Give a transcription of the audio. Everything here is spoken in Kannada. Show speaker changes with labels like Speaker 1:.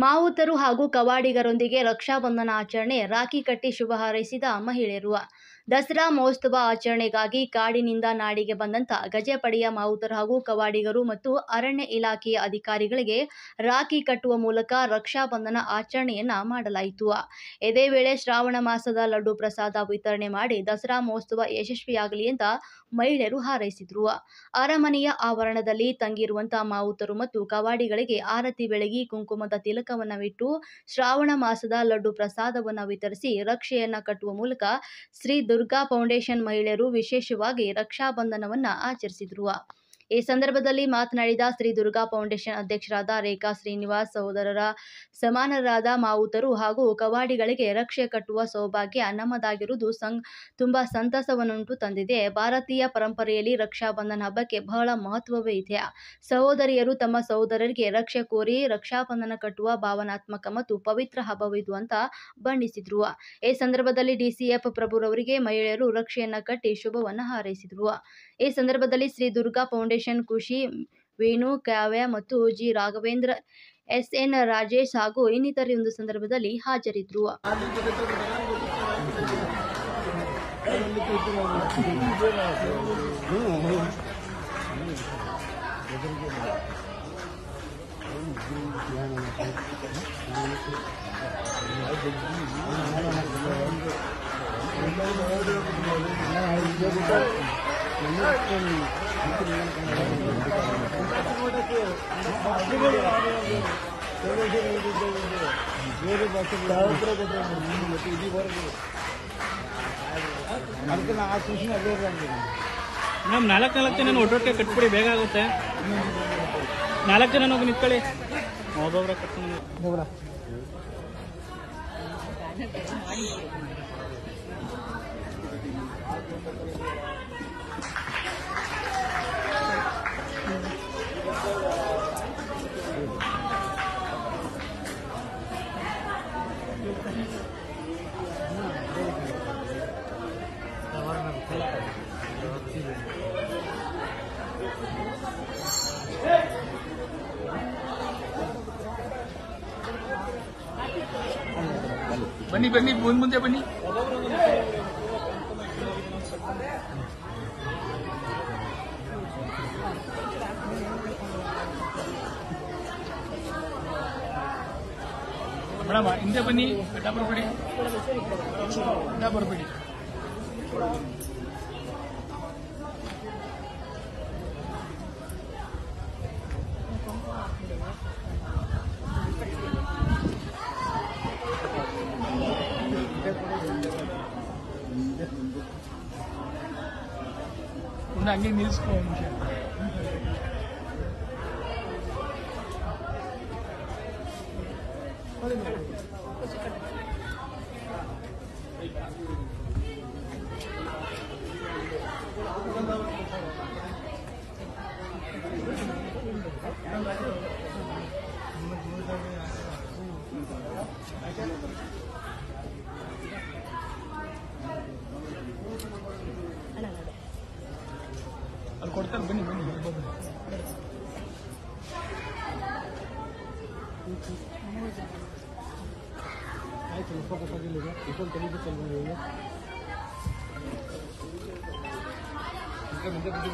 Speaker 1: ಮಾವುತರು ಹಾಗೂ ಕವಾಡಿಗರೊಂದಿಗೆ ರಕ್ಷಾಬಂಧನ ಆಚರಣೆ, ರಾಖಿ ಕಟ್ಟಿ ಶುಭ ಹಾರೈಸಿದ ಮಹಿಳೆಯರು. ದಸರಾ ಮಹೋತ್ಸವ ಆಚರಣೆಗಾಗಿ ಕಾಡಿನಿಂದ ನಾಡಿಗೆ ಬಂದಂತ ಗಜಪಡೆಯ ಮಾವುತರು ಹಾಗೂ ಕವಾಡಿಗರು ಮತ್ತು ಅರಣ್ಯ ಇಲಾಖೆಯ ಅಧಿಕಾರಿಗಳಿಗೆ ರಾಖಿ ಕಟ್ಟುವ ಮೂಲಕ ರಕ್ಷಾಬಂಧನ ಆಚರಣೆಯನ್ನ ಮಾಡಲಾಯಿತು. ಇದೇ ವೇಳೆ ಶ್ರಾವಣ ಮಾಸದ ಲಡ್ಡು ಪ್ರಸಾದ ವಿತರಣೆ ಮಾಡಿ ದಸರಾ ಮಹೋತ್ಸವ ಯಶಸ್ವಿಯಾಗಲಿ ಅಂತ ಮಹಿಳೆಯರು ಹಾರೈಸಿದರು. ಅರಮನೆಯ ಆವರಣದಲ್ಲಿ ತಂಗಿರುವಂತಹ ಮಾವುತರು ಮತ್ತು ಕವಾಡಿಗಳಿಗೆ ಆರತಿ ಬೆಳಗಿ ಕುಂಕುಮದ ತಿಲಕವನ್ನವಿಟ್ಟು ಶ್ರಾವಣ ಮಾಸದ ಲಡ್ಡು ಪ್ರಸಾದವನ್ನು ವಿತರಿಸಿ ರಕ್ಷೆಯನ್ನ ಕಟ್ಟುವ ಮೂಲಕ ಶ್ರೀ ದುರ್ಗಾ ಫೌಂಡೇಶನ್ ಮಹಿಳೆಯರು ವಿಶೇಷವಾಗಿ ರಕ್ಷಾಬಂಧನವನ್ನ ಆಚರಿಸಿದರು. ಈ ಸಂದರ್ಭದಲ್ಲಿ ಮಾತನಾಡಿದ ಶ್ರೀ ದುರ್ಗಾ ಫೌಂಡೇಶನ್ ಅಧ್ಯಕ್ಷರಾದ ರೇಖಾ ಶ್ರೀನಿವಾಸ್, ಸಹೋದರರ ಸಮಾನರಾದ ಮಾವುತರು ಹಾಗೂ ಕವಾಡಿಗಳಿಗೆ ರಕ್ಷೆ ಕಟ್ಟುವ ಸೌಭಾಗ್ಯ ನಮ್ಮದಾಗಿರುವುದು ತುಂಬಾ ಸಂತಸವನ್ನುಂಟು ತಂದಿದೆ. ಭಾರತೀಯ ಪರಂಪರೆಯಲ್ಲಿ ರಕ್ಷಾಬಂಧನ ಹಬ್ಬಕ್ಕೆ ಬಹಳ ಮಹತ್ವವೇ ಇದೆ. ಸಹೋದರಿಯರು ತಮ್ಮ ಸಹೋದರರಿಗೆ ರಕ್ಷೆ ಕೋರಿ ರಕ್ಷಾಬಂಧನ ಕಟ್ಟುವ ಭಾವನಾತ್ಮಕ ಮತ್ತು ಪವಿತ್ರ ಹಬ್ಬವಿದು ಅಂತ ಬಣ್ಣಿಸಿದ್ರು. ಈ ಸಂದರ್ಭದಲ್ಲಿ ಡಿಸಿಎಫ್ ಪ್ರಭುರವರಿಗೆ ಮಹಿಳೆಯರು ರಕ್ಷೆಯನ್ನ ಕಟ್ಟಿ ಶುಭವನ್ನ ಹಾರೈಸಿದರು. ಈ ಸಂದರ್ಭದಲ್ಲಿ ಶ್ರೀ ದುರ್ಗಾ ಫೌಂಡೇಶನ್ ಖುಷಿ, ವೇಣು, ಕಾವ್ಯ ಮತ್ತು ಜಿ ರಾಘವೇಂದ್ರ, ಎಸ್ಎನ್ ರಾಜೇಶ್ ಹಾಗೂ ಇನ್ನಿತರೆ ಒಂದು ಸಂದರ್ಭದಲ್ಲಿ ಹಾಜರಿದ್ದರು.
Speaker 2: ನಮ್ಮ ನಾಲ್ಕು ಜನ ಒಟ್ಟೊಟ್ಟಿಗೆ ಕಟ್ಬಿಡಿ, ಬೇಗ ಆಗುತ್ತೆ. 4 ಜನ ಹೋಗಿ ನಿಂತ್ಕೊಳ್ಳಿ. ಒಬ್ಬೊಬ್ಬರ ಕಟ್ಕೊಂಡು ಬನ್ನಿ ಬನ್ನಿ, ಮುಂದೆ ಬನ್ನಿ. ಮೇಡಮ್ ಹಿಂದೆ ಬನ್ನಿ, ಬೆಟ್ಟ ಬರಬೇಡಿ. ಹಂಗೆ ನಿಲ್ಸ್ಕೊ ನಿಮಿಷ. ಅಲ್ಲಿ ಕೊಡ್ತಾರೆ, ಬನ್ನಿ ಬನ್ನಿ. ಆಯ್ತು, ಗೊತ್ತಾಗಿಲ್ಲ. ಇಷ್ಟೊಂದು ತೆಲಿಗೆ ಮುಂದೆ ಬಂದು